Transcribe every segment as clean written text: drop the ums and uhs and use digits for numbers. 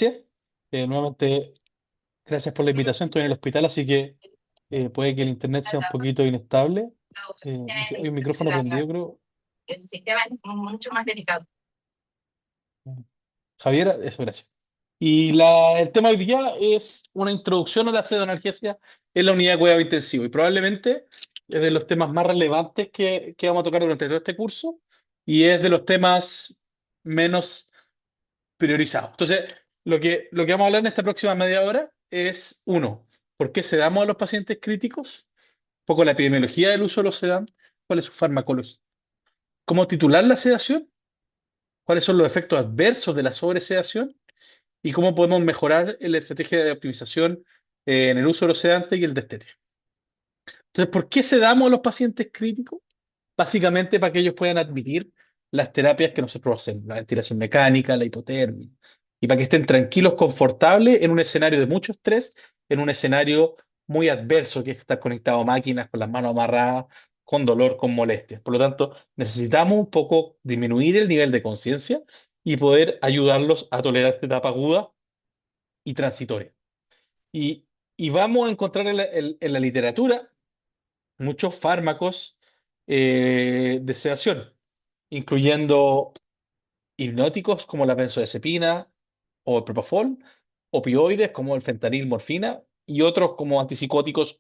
gracias. Nuevamente, gracias por la invitación. Estoy en el hospital, así que puede que el internet sea un poquito inestable. No sé, hay un micrófono prendido, creo. El sistema es mucho más delicado. Javier, eso, gracias. Y el tema de hoy día es una introducción a la pseudoanalgesia en la unidad de cuidado intensivo. Y probablemente es de los temas más relevantes que vamos a tocar durante todo este curso y es de los temas menos priorizados. Entonces, lo que vamos a hablar en esta próxima media hora es, uno, ¿por qué sedamos a los pacientes críticos? Un poco la epidemiología del uso de los sedantes, cuál es su farmacología, cómo titular la sedación, cuáles son los efectos adversos de la sobresedación y cómo podemos mejorar la estrategia de optimización en el uso de los sedantes y el destete. Entonces, ¿por qué sedamos a los pacientes críticos? Básicamente para que ellos puedan admitir las terapias que nosotros hacemos, la ventilación mecánica, la hipotermia, y para que estén tranquilos, confortables en un escenario de mucho estrés, en un escenario muy adverso, que es estar conectado a máquinas con las manos amarradas, con dolor, con molestias. Por lo tanto, necesitamos un poco disminuir el nivel de conciencia y poder ayudarlos a tolerar esta etapa aguda y transitoria. Y, y vamos a encontrar en la literatura muchos fármacos de sedación, incluyendo hipnóticos como la benzodiazepina o el propofol, opioides como el fentanil, morfina y otros como antipsicóticos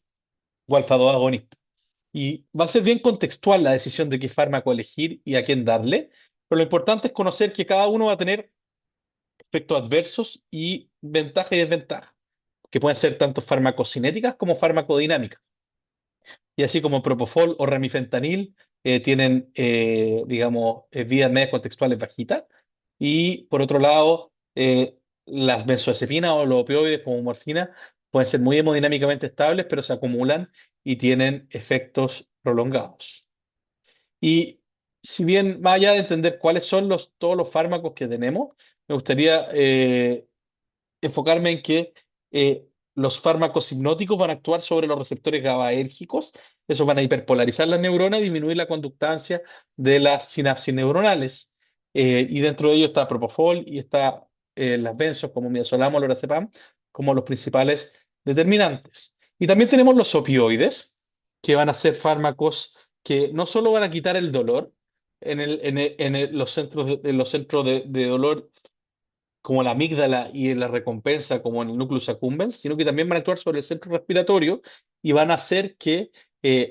o alfa-2 agonistas. Y va a ser bien contextual la decisión de qué fármaco elegir y a quién darle, pero lo importante es conocer que cada uno va a tener efectos adversos y ventajas y desventajas, que pueden ser tanto farmacocinéticas como farmacodinámicas. Y así como propofol o remifentanil tienen, digamos, vías medias contextuales bajitas. Y por otro lado, las benzodiazepinas o los opioides como morfina pueden ser muy hemodinámicamente estables, pero se acumulan y tienen efectos prolongados. Y si bien más allá de entender cuáles son todos los fármacos que tenemos, me gustaría enfocarme en que los fármacos hipnóticos van a actuar sobre los receptores GABAérgicos, esos van a hiperpolarizar las neuronas y disminuir la conductancia de las sinapsis neuronales. Y dentro de ello está Propofol y está las benzos como midazolam o lorazepam como los principales determinantes. Y también tenemos los opioides, que van a ser fármacos que no solo van a quitar el dolor los centros de dolor como la amígdala y la recompensa, como en el núcleus accumbens, sino que también van a actuar sobre el centro respiratorio y van a hacer que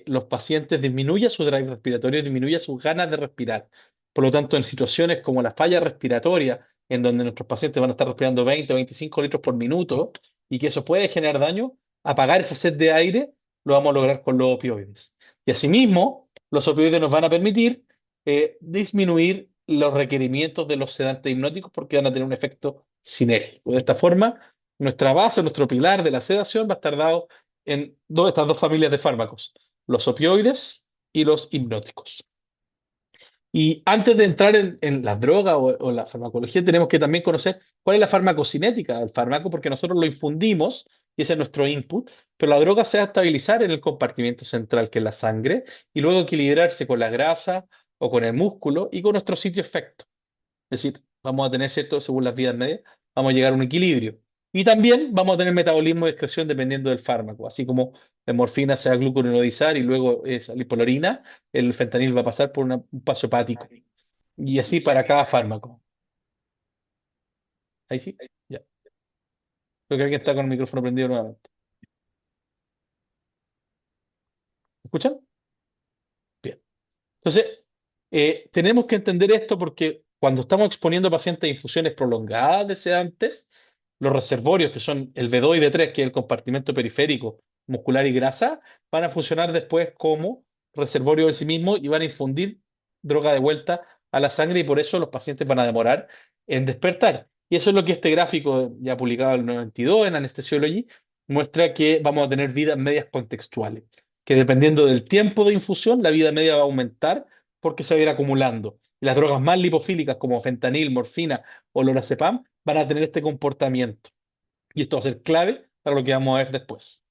los pacientes disminuyan su drive respiratorio, disminuyan sus ganas de respirar. Por lo tanto, en situaciones como la falla respiratoria, en donde nuestros pacientes van a estar respirando 20 o 25 litros por minuto y que eso puede generar daño, apagar esa sed de aire lo vamos a lograr con los opioides. Y asimismo, los opioides nos van a permitir disminuir los requerimientos de los sedantes hipnóticos porque van a tener un efecto sinérgico. De esta forma, nuestra base, nuestro pilar de la sedación va a estar dado en estas dos familias de fármacos, los opioides y los hipnóticos. Y antes de entrar en la droga o la farmacología, tenemos que también conocer cuál es la farmacocinética del fármaco, porque nosotros lo infundimos y ese es nuestro input, pero la droga se va a estabilizar en el compartimento central, que es la sangre, y luego equilibrarse con la grasa o con el músculo y con nuestro sitio efecto. Es decir, vamos a tener, ¿cierto? Según las vidas medias, vamos a llegar a un equilibrio. Y también vamos a tener metabolismo y excreción dependiendo del fármaco. Así como la morfina se va a glucuronidizar y luego salir por la orina, el fentanil va a pasar por un paso hepático. Y así para cada fármaco. Ahí sí, ya. Creo que alguien está con el micrófono prendido nuevamente. ¿Me escuchan? Bien. Entonces, tenemos que entender esto porque cuando estamos exponiendo pacientes a infusiones prolongadas de sedantes, los reservorios, que son el B2 y B3, que es el compartimento periférico, muscular y grasa, van a funcionar después como reservorio en sí mismo y van a infundir droga de vuelta a la sangre y por eso los pacientes van a demorar en despertar. Y eso es lo que este gráfico, ya publicado en el 92 en Anesthesiology, muestra que vamos a tener vidas medias contextuales que dependiendo del tiempo de infusión, la vida media va a aumentar porque se va a ir acumulando. Y las drogas más lipofílicas como fentanil, morfina o lorazepam van a tener este comportamiento. Y esto va a ser clave para lo que vamos a ver después.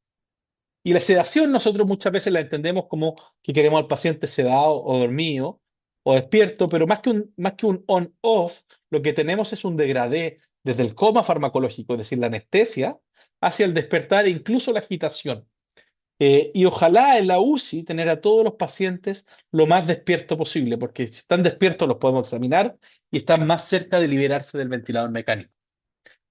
Y la sedación nosotros muchas veces la entendemos como que queremos al paciente sedado o dormido o despierto, pero más que un on-off, lo que tenemos es un degradé desde el coma farmacológico, es decir, la anestesia, hacia el despertar e incluso la agitación. Y ojalá en la UCI tener a todos los pacientes lo más despierto posible, porque si están despiertos los podemos examinar y están más cerca de liberarse del ventilador mecánico.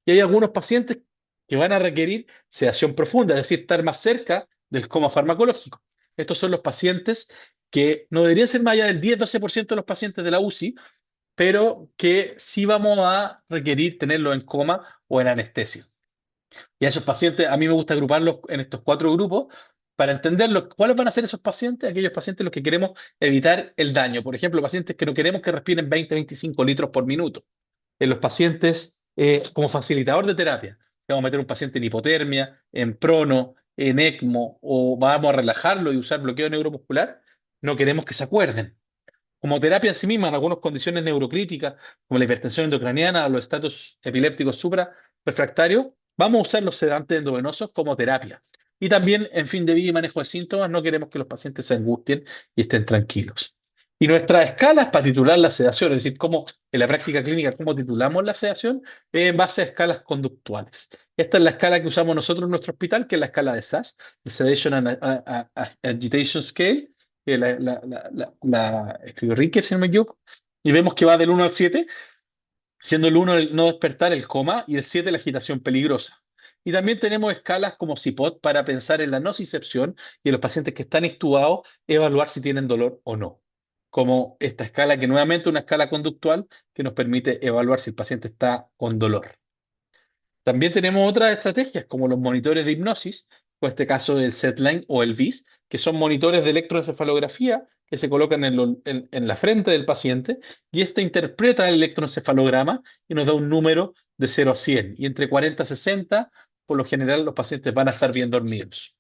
Y hay algunos pacientes que van a requerir sedación profunda, es decir, estar más cerca del coma farmacológico. Estos son los pacientes que no deberían ser más allá del 10-12% de los pacientes de la UCI, pero que sí vamos a requerir tenerlos en coma o en anestesia. Y a esos pacientes, a mí me gusta agruparlos en estos cuatro grupos para entender cuáles van a ser esos pacientes, aquellos pacientes los que queremos evitar el daño. Por ejemplo, pacientes que no queremos que respiren 20-25 litros por minuto. En los pacientes como facilitador de terapia. Vamos a meter un paciente en hipotermia, en prono, en ECMO, o vamos a relajarlo y usar bloqueo neuromuscular. No queremos que se acuerden. Como terapia en sí misma, en algunas condiciones neurocríticas, como la hipertensión endocraniana o los estatus epilépticos suprarrefractarios, vamos a usar los sedantes endovenosos como terapia. Y también, en fin de vida y manejo de síntomas, no queremos que los pacientes se angustien y estén tranquilos. Y nuestras escalas para titular la sedación, es decir, cómo en la práctica clínica, cómo titulamos la sedación, en base a escalas conductuales. Esta es la escala que usamos nosotros en nuestro hospital, que es la escala de SAS, el Sedation and Agitation Scale, que la escribió Ricker, si no me equivoco, y vemos que va del 1 al 7, siendo el 1 el no despertar, el coma, y el 7 la agitación peligrosa. Y también tenemos escalas como CIPOT para pensar en la nocicepción y en los pacientes que están intubados, evaluar si tienen dolor o no. Como esta escala, que nuevamente es una escala conductual que nos permite evaluar si el paciente está con dolor. También tenemos otras estrategias como los monitores de hipnosis, o en este caso el SETline o el VIS, que son monitores de electroencefalografía que se colocan en la frente del paciente y este interpreta el electroencefalograma y nos da un número de 0 a 100. Y entre 40 y 60, por lo general, los pacientes van a estar bien dormidos.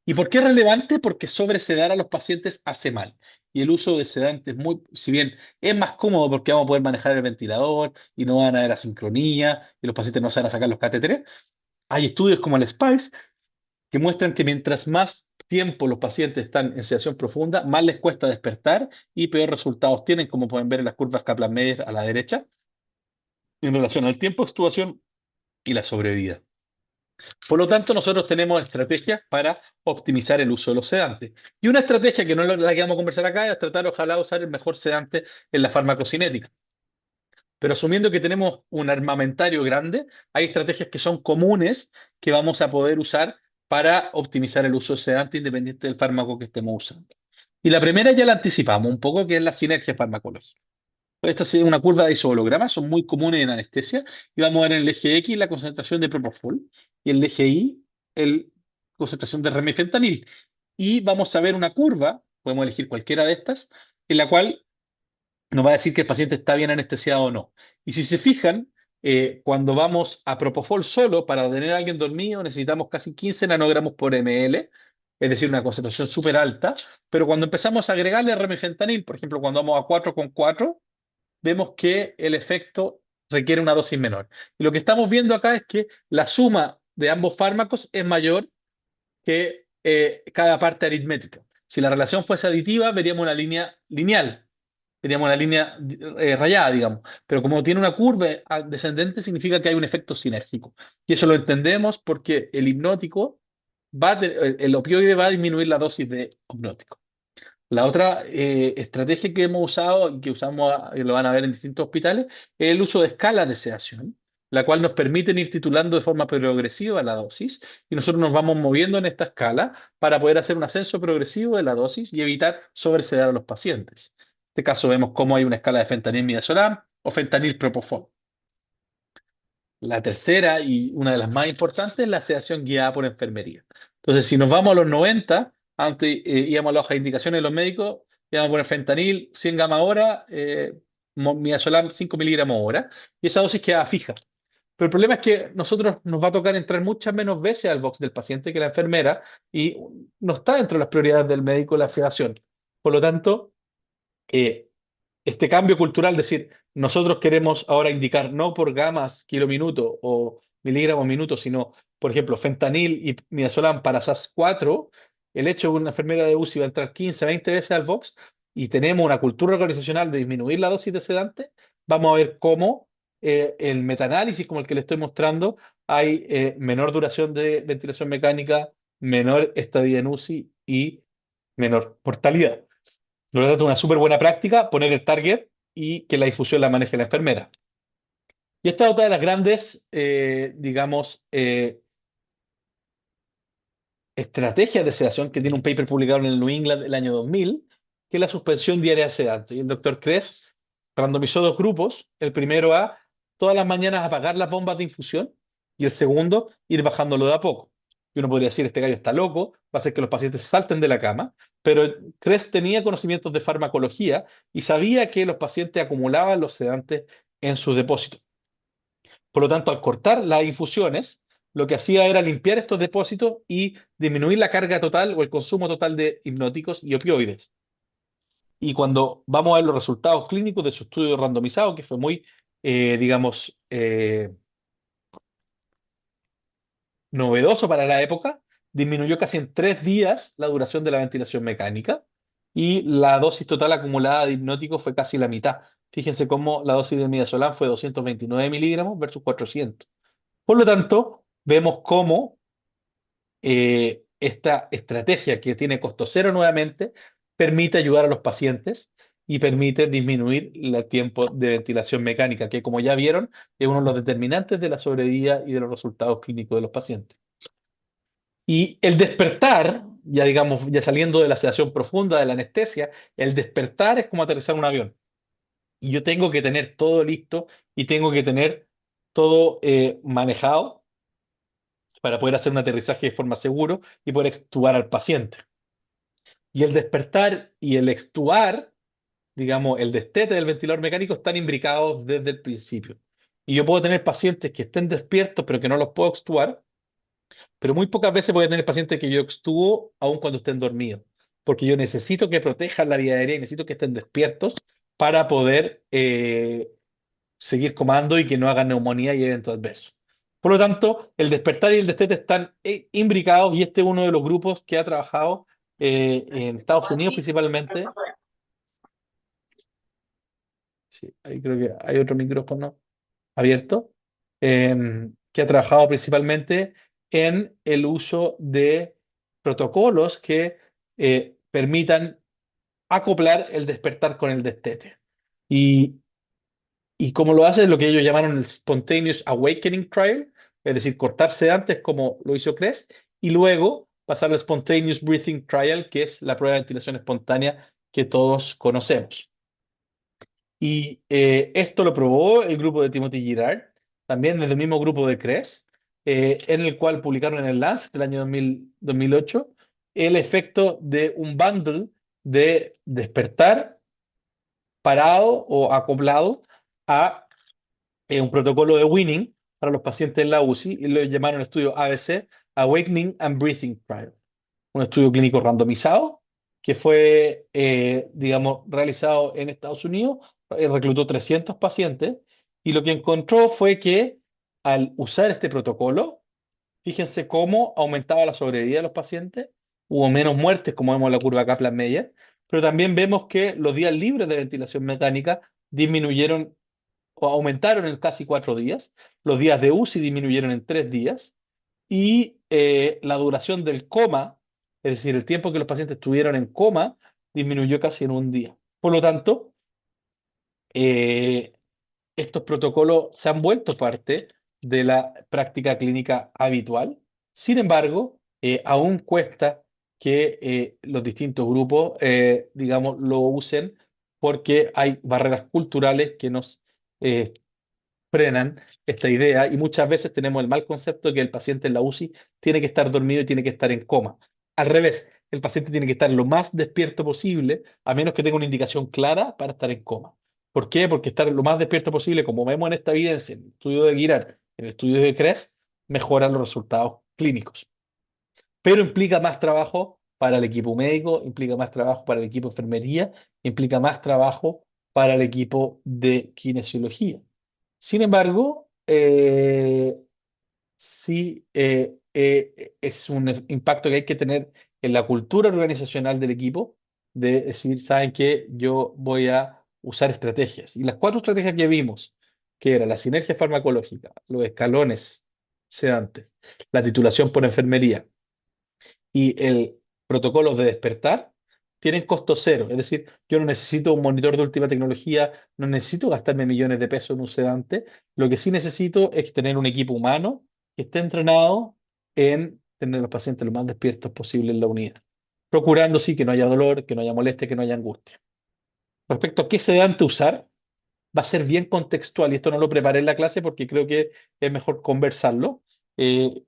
¿Y por qué es relevante? Porque sobresedar a los pacientes hace mal. Y el uso de sedantes, si bien es más cómodo porque vamos a poder manejar el ventilador y no van a haber asincronía y los pacientes no se van a sacar los catéteres, hay estudios como el SPICE que muestran que mientras más tiempo los pacientes están en sedación profunda, más les cuesta despertar y peor resultados tienen, como pueden ver en las curvas Kaplan-Meier a la derecha, en relación al tiempo de extubación y la sobrevida. Por lo tanto, nosotros tenemos estrategias para optimizar el uso de los sedantes. Y una estrategia que no es la que vamos a conversar acá es tratar, ojalá, de usar el mejor sedante en la farmacocinética. Pero asumiendo que tenemos un armamentario grande, hay estrategias que son comunes que vamos a poder usar para optimizar el uso de sedante independiente del fármaco que estemos usando. Y la primera ya la anticipamos un poco, que es la sinergia farmacológica. Esta es una curva de isohologramas, son muy comunes en anestesia, y vamos a ver en el eje X la concentración de propofol y en el eje Y la concentración de remifentanil. Y vamos a ver una curva, podemos elegir cualquiera de estas, en la cual nos va a decir que el paciente está bien anestesiado o no. Y si se fijan, cuando vamos a propofol solo, para tener a alguien dormido, necesitamos casi 15 nanogramos por ml, es decir, una concentración súper alta, pero cuando empezamos a agregarle remifentanil, por ejemplo, cuando vamos a 4,4 vemos que el efecto requiere una dosis menor. Y lo que estamos viendo acá es que la suma de ambos fármacos es mayor que cada parte aritmética. Si la relación fuese aditiva, veríamos una línea lineal, veríamos una línea rayada, digamos. Pero como tiene una curva descendente, significa que hay un efecto sinérgico. Y eso lo entendemos porque el hipnótico el opioide va a disminuir la dosis de hipnótico. La otra estrategia que hemos usado y que usamos, y lo van a ver en distintos hospitales, es el uso de escalas de sedación, la cual nos permite ir titulando de forma progresiva la dosis y nosotros nos vamos moviendo en esta escala para poder hacer un ascenso progresivo de la dosis y evitar sobresedar a los pacientes. En este caso vemos cómo hay una escala de fentanil midazolam o fentanil propofol. La tercera y una de las más importantes es la sedación guiada por enfermería. Entonces, si nos vamos a los 90, antes íbamos a la hoja de indicaciones de los médicos, íbamos a poner fentanil 100 gamma hora, midazolam 5 miligramos hora, y esa dosis queda fija. Pero el problema es que nosotros nos va a tocar entrar muchas menos veces al box del paciente que la enfermera y no está dentro de las prioridades del médico la sedación. Por lo tanto, eh, este cambio cultural, decir, nosotros queremos ahora indicar no por gamas kilominuto o miligramos minuto, sino, por ejemplo, fentanil y midazolam para SAS4, el hecho de que una enfermera de UCI va a entrar 15, 20 veces al box y tenemos una cultura organizacional de disminuir la dosis de sedante, vamos a ver cómo el metaanálisis como el que le estoy mostrando, hay menor duración de ventilación mecánica, menor estadía en UCI y menor mortalidad. Por lo tanto, una súper buena práctica, poner el target y que la difusión la maneje la enfermera. Y esta es otra de las grandes, digamos, estrategias de sedación que tiene un paper publicado en el New England el año 2000, que es la suspensión diaria de sedante. Y el doctor Kress randomizó dos grupos, el primero a todas las mañanas apagar las bombas de infusión y el segundo ir bajándolo de a poco. Y uno podría decir, este gallo está loco, va a hacer que los pacientes salten de la cama, pero Kress tenía conocimientos de farmacología y sabía que los pacientes acumulaban los sedantes en sus depósitos. Por lo tanto, al cortar las infusiones, lo que hacía era limpiar estos depósitos y disminuir la carga total o el consumo total de hipnóticos y opioides. Y cuando vamos a ver los resultados clínicos de su estudio randomizado, que fue muy, digamos, novedoso para la época, disminuyó casi en 3 días la duración de la ventilación mecánica y la dosis total acumulada de hipnóticos fue casi la mitad. Fíjense cómo la dosis de midazolam fue 229 miligramos versus 400. Por lo tanto, vemos cómo esta estrategia que tiene costo cero nuevamente permite ayudar a los pacientes y permite disminuir el tiempo de ventilación mecánica, que como ya vieron, es uno de los determinantes de la sobrevida y de los resultados clínicos de los pacientes. Y el despertar, ya digamos, ya saliendo de la sedación profunda, de la anestesia, el despertar es como aterrizar un avión. Y yo tengo que tener todo listo y tengo que tener todo manejado para poder hacer un aterrizaje de forma seguro y poder extubar al paciente. Y el despertar y el extubar, digamos, el destete del ventilador mecánico están imbricados desde el principio. Y yo puedo tener pacientes que estén despiertos pero que no los puedo extubar, pero muy pocas veces voy a tener pacientes que yo extúo aun cuando estén dormidos, porque yo necesito que protejan la vía aérea y necesito que estén despiertos para poder seguir comando y que no hagan neumonía y eventos adversos. Por lo tanto, el despertar y el destete están imbricados y este es uno de los grupos que ha trabajado en Estados Unidos principalmente. Sí, ahí creo que hay otro micrófono abierto, que ha trabajado principalmente en el uso de protocolos que permitan acoplar el despertar con el destete. Y Y como lo hace es lo que ellos llamaron el Spontaneous Awakening Trial, es decir, cortarse antes como lo hizo Kress, y luego pasar al Spontaneous Breathing Trial, que es la prueba de ventilación espontánea que todos conocemos. Y esto lo probó el grupo de Timothy Girard, también desde el mismo grupo de Kress, en el cual publicaron en el Lancet del año 2008 el efecto de un bundle de despertar parado o acoplado a un protocolo de Winning para los pacientes en la UCI y lo llamaron estudio ABC, Awakening and Breathing Trial. Un estudio clínico randomizado que fue, digamos, realizado en Estados Unidos, reclutó 300 pacientes y lo que encontró fue que al usar este protocolo, fíjense cómo aumentaba la sobrevida de los pacientes, hubo menos muertes, como vemos en la curva Kaplan-Meier, pero también vemos que los días libres de ventilación mecánica disminuyeron o aumentaron en casi 4 días, los días de UCI disminuyeron en 3 días y la duración del coma, es decir, el tiempo que los pacientes estuvieron en coma, disminuyó casi en un día. Por lo tanto, eh, estos protocolos se han vuelto parte de la práctica clínica habitual. Sin embargo, aún cuesta que los distintos grupos, digamos, lo usen porque hay barreras culturales que nos eh, frenan esta idea y muchas veces tenemos el mal concepto de que el paciente en la UCI tiene que estar dormido y tiene que estar en coma. Al revés, el paciente tiene que estar lo más despierto posible, a menos que tenga una indicación clara para estar en coma. ¿Por qué? Porque estar lo más despierto posible, como vemos en esta evidencia, en el estudio de Girard, en el estudio de Kress, mejora los resultados clínicos. Pero implica más trabajo para el equipo médico, implica más trabajo para el equipo de enfermería, implica más trabajo para el equipo de kinesiología. Sin embargo, sí es un impacto que hay que tener en la cultura organizacional del equipo, de decir, ¿saben qué? Yo voy a usar estrategias. Y las 4 estrategias que vimos, que era la sinergia farmacológica, los escalones sedantes, la titulación por enfermería y el protocolo de despertar, tienen costo cero. Es decir, yo no necesito un monitor de última tecnología, no necesito gastarme millones de pesos en un sedante. Lo que sí necesito es tener un equipo humano que esté entrenado en tener a los pacientes lo más despiertos posible en la unidad, procurando sí que no haya dolor, que no haya molestia, que no haya angustia. Respecto a qué sedante usar, va a ser bien contextual y esto no lo preparé en la clase porque creo que es mejor conversarlo.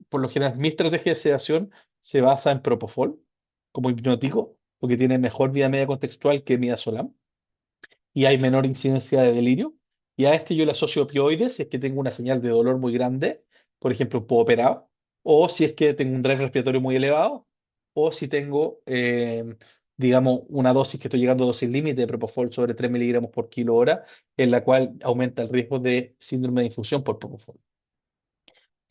Por lo general, mi estrategia de sedación se basa en Propofol como hipnótico, porque tiene mejor vida media contextual que midazolam y hay menor incidencia de delirio. Y a este yo le asocio opioides si es que tengo una señal de dolor muy grande, por ejemplo, puedo operar, o si es que tengo un drive respiratorio muy elevado, o si tengo, digamos, una dosis que estoy llegando a dosis límite de Propofol sobre 3 miligramos por kilo hora, en la cual aumenta el riesgo de síndrome de infusión por Propofol.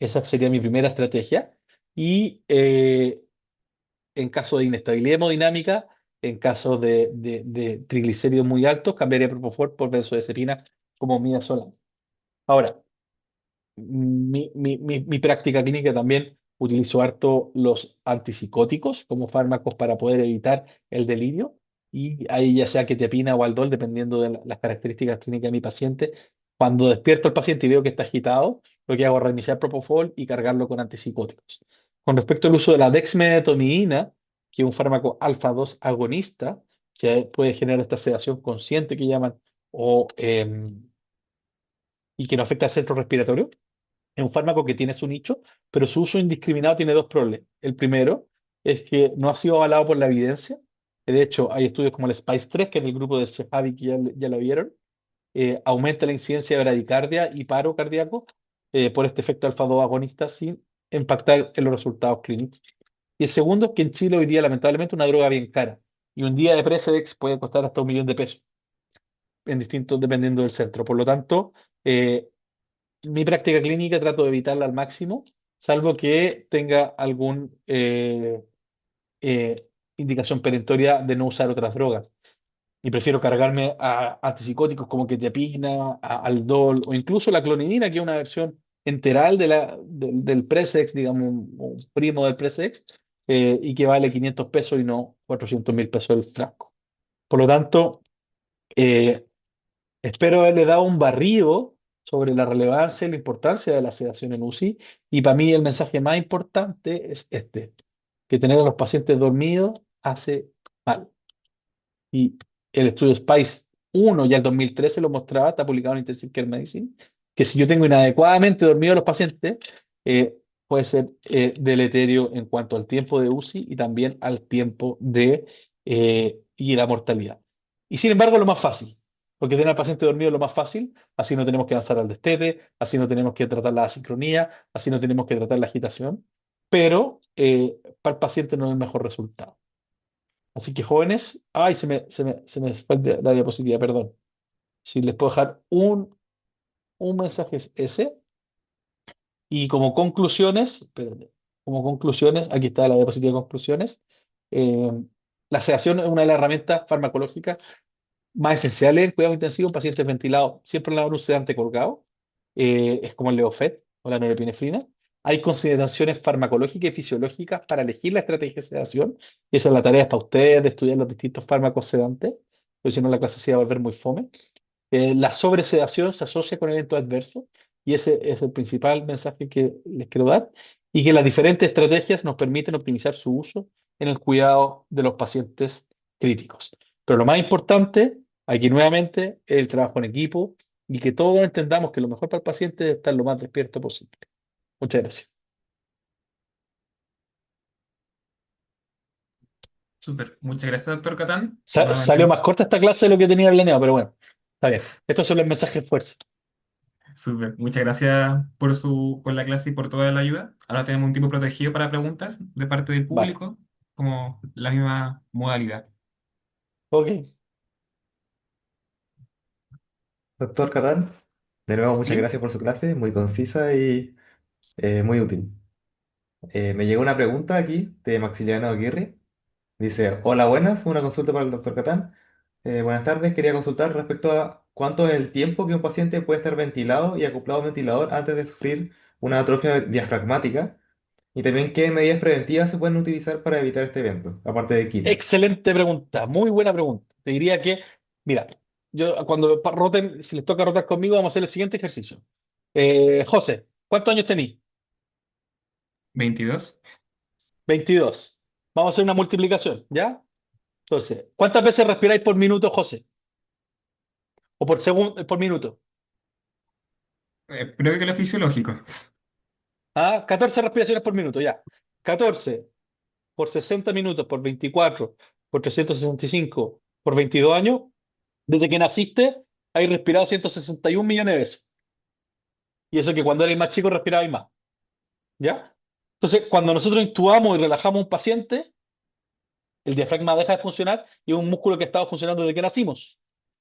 Esa sería mi primera estrategia. Y en caso de inestabilidad hemodinámica, en caso de triglicéridos muy altos, cambiaría Propofol por benzodiazepina como sola. Ahora, mi práctica clínica también utilizo harto los antipsicóticos como fármacos para poder evitar el delirio. Y ahí ya sea quetiapina o aldol, dependiendo de las características clínicas de mi paciente. Cuando despierto al paciente y veo que está agitado, lo que hago es reiniciar Propofol y cargarlo con antipsicóticos. Con respecto al uso de la dexmedetomidina, que es un fármaco alfa-2 agonista, que puede generar esta sedación consciente que llaman, y que no afecta al centro respiratorio, es un fármaco que tiene su nicho, pero su uso indiscriminado tiene dos problemas. El primero es que no ha sido avalado por la evidencia. De hecho, hay estudios como el SPICE 3, que es el grupo de Shehabi, que ya lo vieron, aumenta la incidencia de bradicardia y paro cardíaco por este efecto alfa-2 agonista sin impactar en los resultados clínicos. Y el segundo es que en Chile hoy día, lamentablemente, es una droga bien cara. Y un día de Precedex puede costar hasta 1 millón de pesos, en distintos, dependiendo del centro. Por lo tanto, eh, mi práctica clínica trato de evitarla al máximo, salvo que tenga algún eh, indicación perentoria de no usar otras drogas. Y prefiero cargarme a antipsicóticos como quetiapina, Aldol o incluso la clonidina, que es una versión enteral del Presex, digamos, un primo del Presex, y que vale 500 pesos y no 400.000 pesos el frasco. Por lo tanto, eh, espero haberle dado un barrido sobre la relevancia y la importancia de la sedación en UCI. Y para mí el mensaje más importante es este, que tener a los pacientes dormidos hace mal. Y el estudio SPICE 1 ya el 2013 lo mostraba, está publicado en Intensive Care Medicine, que si yo tengo inadecuadamente dormido a los pacientes, puede ser deleterio en cuanto al tiempo de UCI y también al tiempo y la mortalidad. Y sin embargo, lo más fácil, porque tener al paciente dormido es lo más fácil, así no tenemos que avanzar al destete, así no tenemos que tratar la asincronía, así no tenemos que tratar la agitación, pero para el paciente no es el mejor resultado. Así que jóvenes, ay, se me fue la diapositiva, perdón. Si les puedo dejar un mensaje es ese. Y como conclusiones, espérate, como conclusiones, aquí está la diapositiva de conclusiones. Eh, la sedación es una de las herramientas farmacológicas más esenciales en cuidado intensivo en pacientes ventilados. Siempre le dan un sedante colgado, es como el Leofet o la norepinefrina. Hay consideraciones farmacológicas y fisiológicas para elegir la estrategia de sedación. Y esa es la tarea para ustedes de estudiar los distintos fármacos sedantes, porque si no la clase se va a volver muy fome. La sobresedación se asocia con eventos adversos y ese es el principal mensaje que les quiero dar y que las diferentes estrategias nos permiten optimizar su uso en el cuidado de los pacientes críticos. Pero lo más importante, aquí nuevamente, es el trabajo en equipo y que todos entendamos que lo mejor para el paciente es estar lo más despierto posible. Muchas gracias. Súper. Muchas gracias, doctor Catán. Nuevamente, Salió más corta esta clase de lo que tenía planeado, pero bueno, está bien. Estos son los mensajes de fuerza. súper. Muchas gracias por la clase y por toda la ayuda. Ahora tenemos un tiempo protegido para preguntas de parte del Vale. público, como la misma modalidad. Ok. Doctor Catán, de nuevo muchas ¿Sí? gracias por su clase, muy concisa y muy útil. Me llegó una pregunta aquí de Maximiliano Aguirre. Dice, hola, buenas, una consulta para el doctor Catán. Buenas tardes, quería consultar respecto a ¿cuánto es el tiempo que un paciente puede estar ventilado y acoplado a un ventilador antes de sufrir una atrofia diafragmática? Y también qué medidas preventivas se pueden utilizar para evitar este evento, aparte de quimio. Excelente pregunta, muy buena pregunta. Te diría que, mira, yo cuando roten, si les toca rotar conmigo, vamos a hacer el siguiente ejercicio. José, ¿cuántos años tenés? 22. 22. Vamos a hacer una multiplicación, ¿ya? Entonces, ¿cuántas veces respiráis por minuto, José? O por segundo, por minuto. Creo que lo fisiológico. Ah, 14 respiraciones por minuto, ya. 14 por 60 minutos, por 24, por 365, por 22 años. Desde que naciste, hay respirado 161 millones de veces. Y eso que cuando eres más chico respirabas más, ¿ya? Entonces, cuando nosotros intubamos y relajamos a un paciente, el diafragma deja de funcionar y es un músculo que ha estado funcionando desde que nacimos.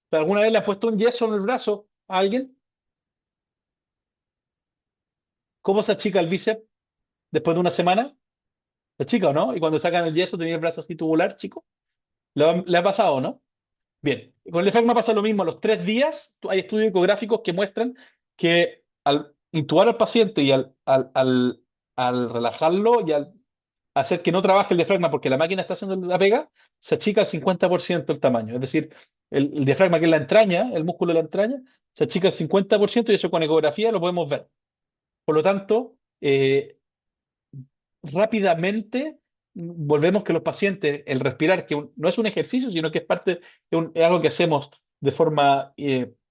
¿Pero alguna vez le has puesto un yeso en el brazo a alguien? ¿Cómo se achica el bíceps después de una semana? ¿Se achica o no? Y cuando sacan el yeso tenía el brazo así tubular, chico. ¿Le ha pasado, no? Bien, con el diafragma pasa lo mismo. A los 3 días hay estudios ecográficos que muestran que al intubar al paciente y al relajarlo y al hacer que no trabaje el diafragma porque la máquina está haciendo la pega, se achica al 50% el tamaño. Es decir, el diafragma, que es la entraña, el músculo de la entraña, se achica al 50% y eso con ecografía lo podemos ver. Por lo tanto, rápidamente volvemos que los pacientes, el respirar, que no es un ejercicio, sino que es parte, es algo que hacemos de forma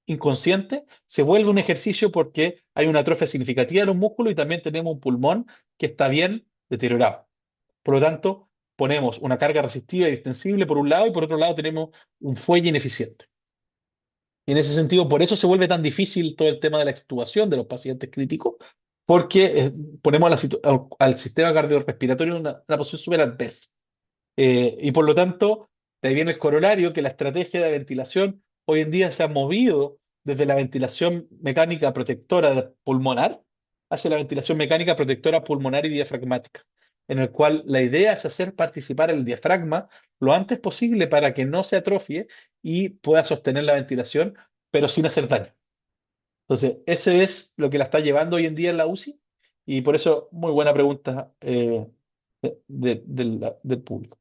inconsciente, se vuelve un ejercicio porque hay una atrofia significativa de los músculos y también tenemos un pulmón que está bien deteriorado. Por lo tanto, ponemos una carga resistiva y distensible por un lado y por otro lado tenemos un fuelle ineficiente. Y en ese sentido, por eso se vuelve tan difícil todo el tema de la extubación de los pacientes críticos, porque ponemos al sistema cardiorrespiratorio en una posición súper adversa. Y por lo tanto, de ahí viene el corolario que la estrategia de ventilación hoy en día se ha movido desde la ventilación mecánica protectora pulmonar hacia la ventilación mecánica protectora pulmonar y diafragmática, en el cual la idea es hacer participar el diafragma lo antes posible para que no se atrofie y pueda sostener la ventilación, pero sin hacer daño. Entonces, eso es lo que la está llevando hoy en día en la UCI y por eso, muy buena pregunta del público.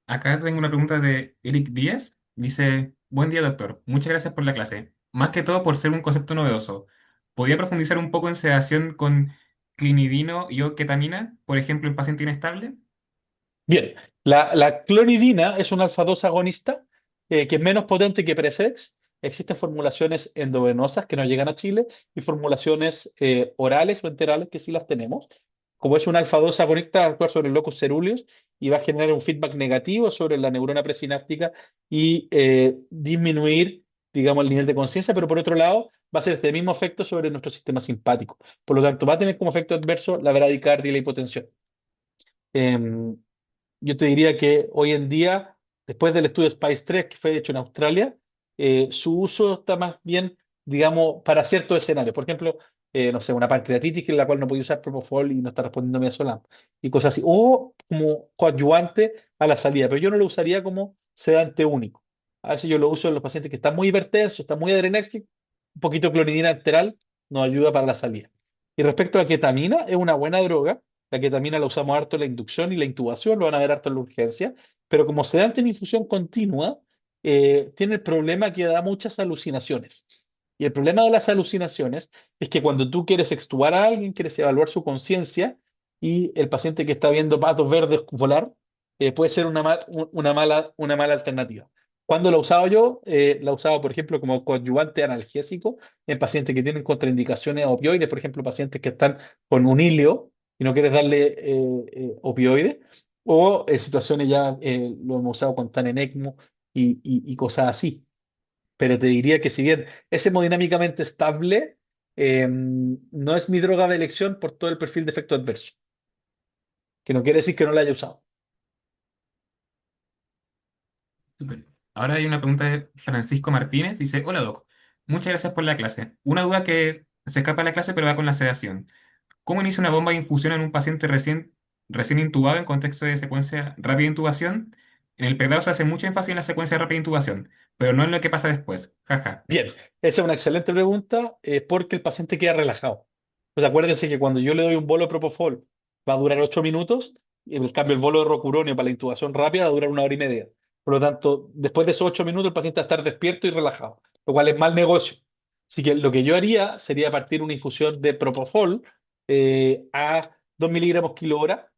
Acá tengo una pregunta de Eric Díaz. Dice, buen día, doctor. Muchas gracias por la clase. Más que todo por ser un concepto novedoso. ¿Podría profundizar un poco en sedación con clinidino y o ketamina, por ejemplo, en paciente inestable? Bien, la clonidina es un alfa-2 agonista que es menos potente que Presex. Existen formulaciones endovenosas que no llegan a Chile y formulaciones orales o enterales que sí las tenemos. Como es un alfa-2 agonista, va a actuar sobre el locus coeruleus y va a generar un feedback negativo sobre la neurona presináptica y disminuir, digamos, el nivel de conciencia, pero por otro lado va a hacer este mismo efecto sobre nuestro sistema simpático. Por lo tanto, va a tener como efecto adverso la bradicardia y la hipotensión. Em, yo te diría que hoy en día, después del estudio SPICE 3 que fue hecho en Australia, su uso está más bien, digamos, para ciertos escenarios. Por ejemplo, no sé, una pancreatitis en la cual no podía usar propofol y no está respondiendo midazolam y cosas así. O como coadyuvante a la salida, pero yo no lo usaría como sedante único. A veces yo lo uso en los pacientes que están muy hipertensos, están muy adrenérgicos, un poquito de clonidina enteral nos ayuda para la salida. Y respecto a la ketamina, es una buena droga. La ketamina la usamos harto en la inducción y la intubación, lo van a ver harto en la urgencia, pero como sedante en infusión continua, tiene el problema que da muchas alucinaciones. Y el problema de las alucinaciones es que cuando tú quieres extubar a alguien, quieres evaluar su conciencia y el paciente que está viendo patos verdes volar, puede ser una mala alternativa. ¿Cuándo la he usado yo? La he usado, por ejemplo, como coadyuvante analgésico en pacientes que tienen contraindicaciones a opioides, por ejemplo, pacientes que están con un hilio y no quieres darle opioides, o en situaciones ya lo hemos usado con Tanenecmo y cosas así. Pero te diría que si bien es hemodinámicamente estable, no es mi droga de elección por todo el perfil de efecto adverso, que no quiere decir que no la haya usado. Súper. Ahora hay una pregunta de Francisco Martínez. Dice, hola doc, muchas gracias por la clase. Una duda que se escapa de la clase pero va con la sedación. ¿Cómo inicia una bomba de infusión en un paciente recién intubado en contexto de secuencia rápida de intubación? En el pregrado se hace mucho énfasis en la secuencia rápida de intubación, pero no en lo que pasa después. Jaja. Bien, esa es una excelente pregunta porque el paciente queda relajado. Pues acuérdense que cuando yo le doy un bolo de Propofol va a durar 8 minutos, y en cambio el bolo de Rocuronio para la intubación rápida va a durar 1 hora y media. Por lo tanto, después de esos 8 minutos el paciente va a estar despierto y relajado, lo cual es mal negocio. Así que lo que yo haría sería partir una infusión de Propofol a 2 miligramos kilo hora.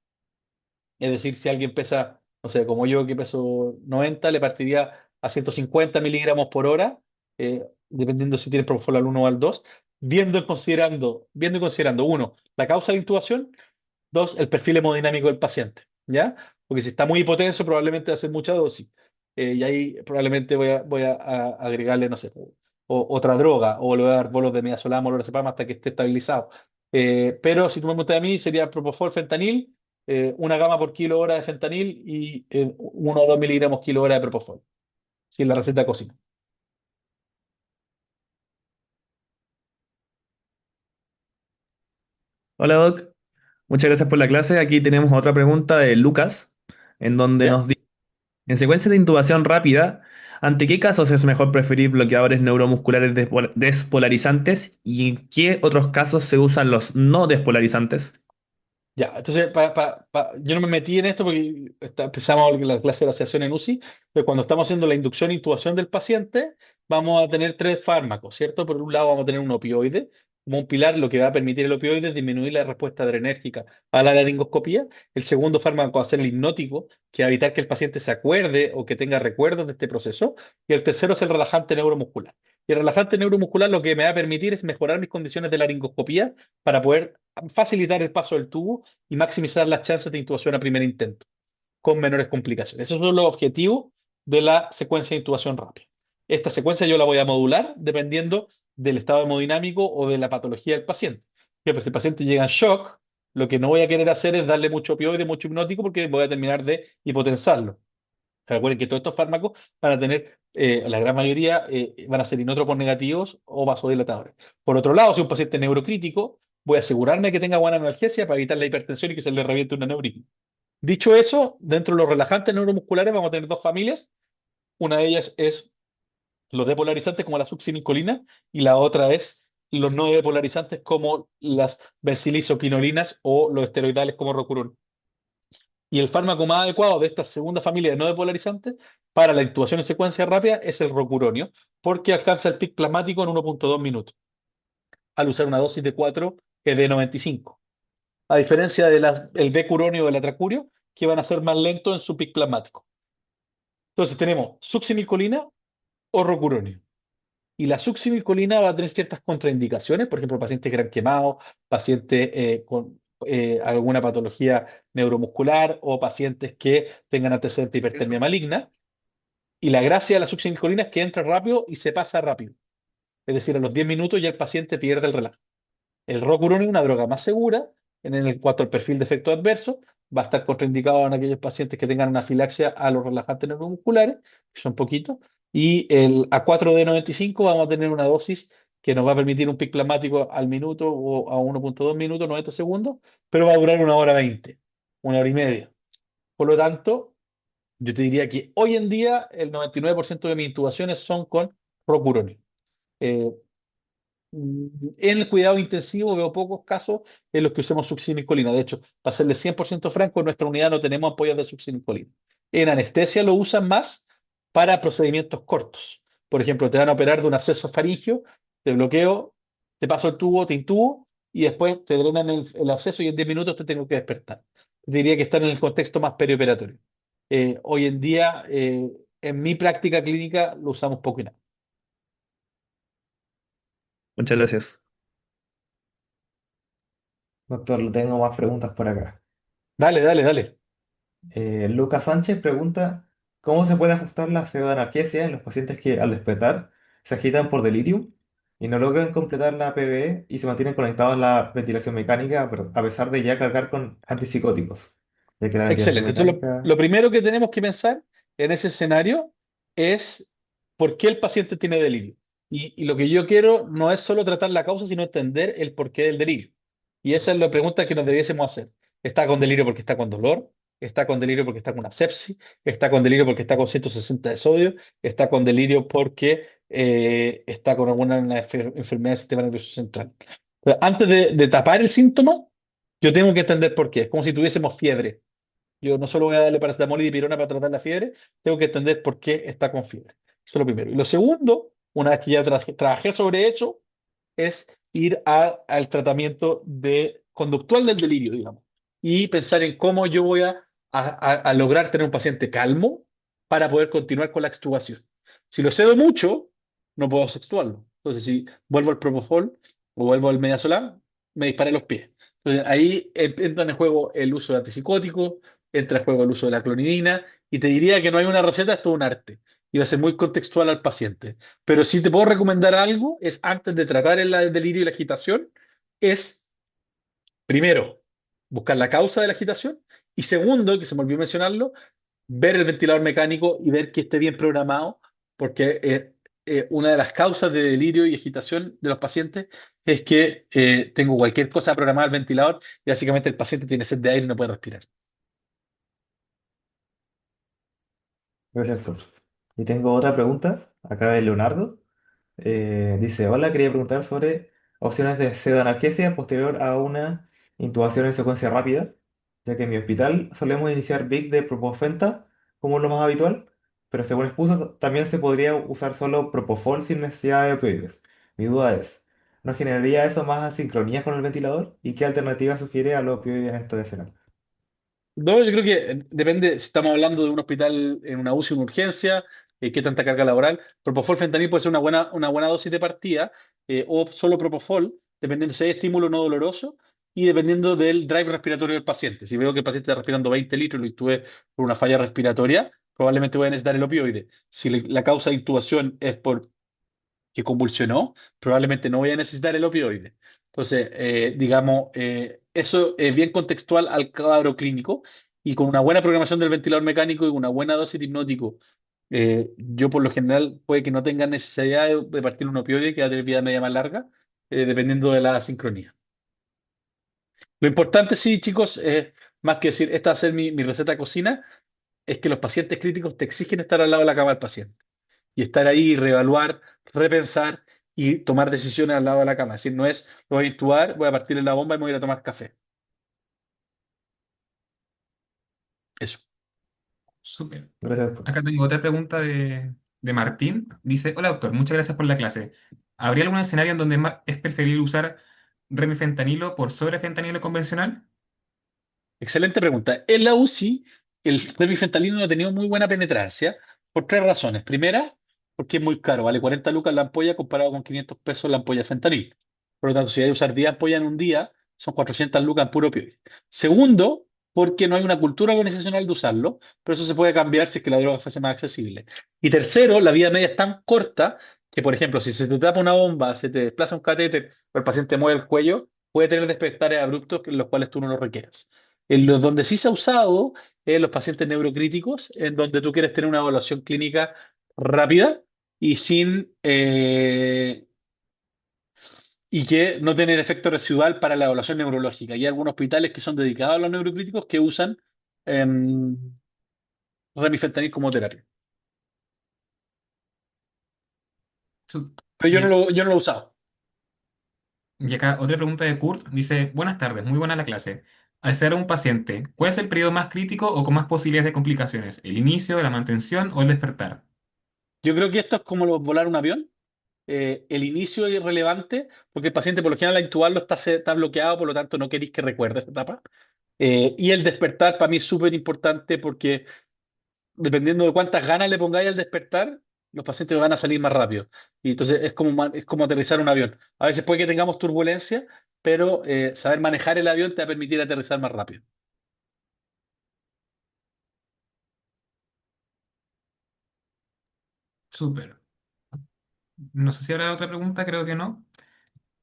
Es decir, si alguien pesa, no sé, como yo que peso 90, le partiría a 150 miligramos por hora, dependiendo si tiene propofol al 1 o al 2, viendo y considerando, uno, la causa de intubación, dos, el perfil hemodinámico del paciente, ¿ya? Porque si está muy hipotenso, probablemente va a ser mucha dosis. Y ahí probablemente voy a agregarle, no sé, otra droga, o le voy a dar bolos de midazolam o lorazepam hasta que esté estabilizado. Pero si tú me preguntas a mí, sería propofol, fentanil, 1 gama por kilo hora de fentanil y 1 o 2 miligramos kilo hora de propofol, sin la receta de cocina. Hola Doc, muchas gracias por la clase. Aquí tenemos otra pregunta de Lucas, en donde ¿Ya? nos dice, en secuencia de intubación rápida, ¿ante qué casos es mejor preferir bloqueadores neuromusculares despolarizantes y en qué otros casos se usan los no despolarizantes? Ya, entonces yo no me metí en esto porque empezamos la clase de la asociación en UCI, pero cuando estamos haciendo la inducción e intubación del paciente, vamos a tener tres fármacos, ¿cierto? Por un lado vamos a tener un opioide, como un pilar, lo que va a permitir el opioide es disminuir la respuesta adrenérgica a la laringoscopía. El segundo fármaco va a ser el hipnótico, que va a evitar que el paciente se acuerde o que tenga recuerdos de este proceso. Y el tercero es el relajante neuromuscular. Y el relajante neuromuscular lo que me va a permitir es mejorar mis condiciones de laringoscopía para poder facilitar el paso del tubo y maximizar las chances de intubación a primer intento, con menores complicaciones. Esos son los objetivos de la secuencia de intubación rápida. Esta secuencia yo la voy a modular dependiendo del estado hemodinámico o de la patología del paciente. Pues si el paciente llega en shock, lo que no voy a querer hacer es darle mucho opioide, mucho hipnótico, porque voy a terminar de hipotensarlo. Recuerden que todos estos fármacos van a tener, la gran mayoría van a ser inótropos negativos o vasodilatadores. Por otro lado, si un paciente neurocrítico, voy a asegurarme que tenga buena analgesia para evitar la hipertensión y que se le reviente un aneurisma. Dicho eso, dentro de los relajantes neuromusculares vamos a tener dos familias. Una de ellas es los depolarizantes como la succinilcolina y la otra es los no depolarizantes como las bencilisoquinolinas o los esteroidales como Rocuron. Y el fármaco más adecuado de esta segunda familia de no depolarizantes para la intubación en secuencia rápida es el rocuronio, porque alcanza el pic plasmático en 1,2 minutos, al usar una dosis de 4 de 95. A diferencia del becuronio o el atracurio, que van a ser más lentos en su pic plasmático. Entonces tenemos succinilcolina o rocuronio. Y la succinilcolina va a tener ciertas contraindicaciones, por ejemplo, pacientes gran quemados, pacientes con alguna patología neuromuscular o pacientes que tengan antecedentes de hipertermia maligna. Y la gracia de la succinilcolina es que entra rápido y se pasa rápido. Es decir, a los 10 minutos ya el paciente pierde el relajo. El Rocuron es una droga más segura en cuanto al perfil de efecto adverso. Va a estar contraindicado en aquellos pacientes que tengan anafilaxia a los relajantes neuromusculares, que son poquitos. Y el A4D95 vamos a tener una dosis que nos va a permitir un pic plasmático al minuto o a 1,2 minutos, 90 segundos, pero va a durar 1 hora 20, 1 hora y media. Por lo tanto, yo te diría que hoy en día el 99% de mis intubaciones son con Rocuronio. Eh, en el cuidado intensivo veo pocos casos en los que usemos succinilcolina. De hecho, para serles 100% franco, en nuestra unidad no tenemos ampollas de succinilcolina. En anestesia lo usan más para procedimientos cortos. Por ejemplo, te van a operar de un absceso faríngeo, te bloqueo, te paso el tubo, te intubo y después te drenan el absceso y en 10 minutos te tengo que despertar. Te diría que están en el contexto más perioperatorio. Hoy en día, en mi práctica clínica, lo usamos poco y nada. Muchas gracias. Doctor, le tengo más preguntas por acá. Dale, dale, dale. Lucas Sánchez pregunta, ¿cómo se puede ajustar la pseudoanalgesia en los pacientes que al despertar se agitan por delirium y no logran completar la PBE y se mantienen conectados a la ventilación mecánica a pesar de ya cargar con antipsicóticos? Ya que la ventilación Excelente. Entonces, mecánica... lo primero que tenemos que pensar en ese escenario es por qué el paciente tiene delirio. Y lo que yo quiero no es solo tratar la causa, sino entender el porqué del delirio. Y esa es la pregunta que nos debiésemos hacer. ¿Está con delirio porque está con dolor? está con delirio porque está con una sepsis, está con delirio porque está con 160 de sodio, está con delirio porque está con alguna enfermedad del sistema nervioso central. Pero antes de tapar el síntoma, yo tengo que entender por qué. Es como si tuviésemos fiebre. Yo no solo voy a darle paracetamol y dipirona para tratar la fiebre, tengo que entender por qué está con fiebre. Eso es lo primero. Y lo segundo, una vez que ya trabajé sobre eso, es ir al tratamiento conductual del delirio, digamos, y pensar en cómo yo voy a lograr tener un paciente calmo para poder continuar con la extubación. Si lo cedo mucho, no puedo extubarlo. Entonces, si vuelvo al propofol o vuelvo al midazolam, me disparé los pies. Entonces, ahí entra en juego el uso de antipsicóticos, entra en juego el uso de la clonidina, y te diría que no hay una receta, es todo un arte. Y va a ser muy contextual al paciente. Pero si te puedo recomendar algo, es antes de tratar el delirio y la agitación, es primero buscar la causa de la agitación y segundo, que se me olvidó mencionarlo, ver el ventilador mecánico y ver que esté bien programado, porque una de las causas de delirio y agitación de los pacientes es que tengo cualquier cosa programada al ventilador y básicamente el paciente tiene sed de aire y no puede respirar. Perfecto. Y tengo otra pregunta, acá de Leonardo. Dice, hola, quería preguntar sobre opciones de pseudoanalgesia posterior a una intubación en secuencia rápida, ya que en mi hospital solemos iniciar BIC de Propofenta como lo más habitual, pero según expuso, también se podría usar solo Propofol sin necesidad de opioides. Mi duda es, ¿no generaría eso más asincronías con el ventilador? ¿Y qué alternativa sugiere a los opioides en esta escena? No, yo creo que depende si estamos hablando de un hospital en una UCI, una urgencia, qué tanta carga laboral. Propofol fentanil puede ser una buena dosis de partida, o solo propofol, dependiendo si hay estímulo no doloroso y dependiendo del drive respiratorio del paciente. Si veo que el paciente está respirando 20 litros y lo intubé por una falla respiratoria, probablemente voy a necesitar el opioide. Si la causa de intubación es por que convulsionó, probablemente no voy a necesitar el opioide. Entonces, digamos, eso es bien contextual al cuadro clínico y con una buena programación del ventilador mecánico y una buena dosis de hipnótico, yo por lo general puede que no tenga necesidad de partir un opioide que va a tener vida media más larga, dependiendo de la sincronía. Lo importante, sí, chicos, más que decir, esta va a ser mi receta de cocina, es que los pacientes críticos te exigen estar al lado de la cama del paciente y estar ahí, reevaluar, repensar y tomar decisiones al lado de la cama. Es decir, no es, lo voy a intubar, voy a partirle la bomba y me voy a ir a tomar café. Eso. Súper. Gracias, doctor. Acá tengo otra pregunta de Martín. Dice, hola doctor, muchas gracias por la clase. ¿Habría algún escenario en donde es preferible usar remifentanilo por sobre fentanilo convencional? Excelente pregunta. En la UCI, el remifentanilo no ha tenido muy buena penetrancia por tres razones. Primera, porque es muy caro, vale 40 lucas la ampolla comparado con 500 pesos la ampolla de fentanil. Por lo tanto, si hay que usar 10 ampollas en un día, son 400 lucas en puro opioide. Segundo, porque no hay una cultura organizacional de usarlo, pero eso se puede cambiar si es que la droga fuese más accesible. Y tercero, la vida media es tan corta que, por ejemplo, si se te tapa una bomba, se te desplaza un catéter o el paciente mueve el cuello, puede tener despertares abruptos en los cuales tú no lo requieras. En los donde sí se ha usado es en los pacientes neurocríticos, en donde tú quieres tener una evaluación clínica rápida y sin y que no tener efecto residual para la evaluación neurológica. Y hay algunos hospitales que son dedicados a los neurocríticos que usan em, remifentanil como terapia. Su- Pero Y, yo no lo he usado. y acá otra pregunta de Kurt. Dice, buenas tardes, muy buena la clase. Al ser un paciente, ¿cuál es el periodo más crítico o con más posibilidades de complicaciones? ¿El inicio, la mantención o el despertar? Yo creo que esto es como volar un avión. El inicio es irrelevante porque el paciente por lo general al intubarlo está bloqueado, por lo tanto no queréis que recuerde esa etapa. Y el despertar para mí es súper importante porque dependiendo de cuántas ganas le pongáis al despertar, los pacientes van a salir más rápido. Y entonces es como aterrizar un avión. A veces puede que tengamos turbulencia, pero saber manejar el avión te va a permitir aterrizar más rápido. Súper. No sé si habrá otra pregunta, creo que no.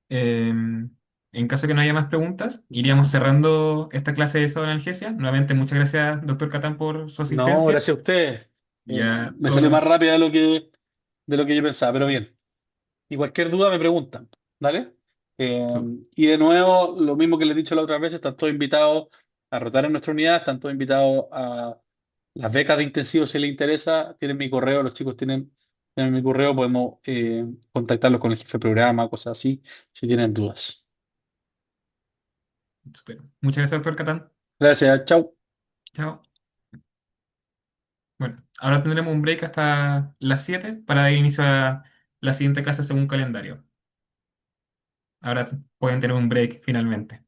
En caso de que no haya más preguntas, iríamos cerrando esta clase de analgesia. Nuevamente, muchas gracias, doctor Catán, por su No, asistencia. gracias a usted. Y a Me todos salió los... más rápido de lo que yo pensaba, pero bien. Y cualquier duda me preguntan, ¿vale? Eh, su- y de nuevo, lo mismo que les he dicho la otra vez, están todos invitados a rotar en nuestra unidad. Están todos invitados a las becas de intensivo si les interesa. Tienen mi correo, los chicos tienen mi correo, podemos contactarlos con el jefe de programa, cosas así, si tienen dudas. Súper. Muchas gracias, doctor Catán. Gracias, chao. Chao. Bueno, ahora tendremos un break hasta las 7 para dar inicio a la siguiente clase según calendario. Ahora pueden tener un break finalmente.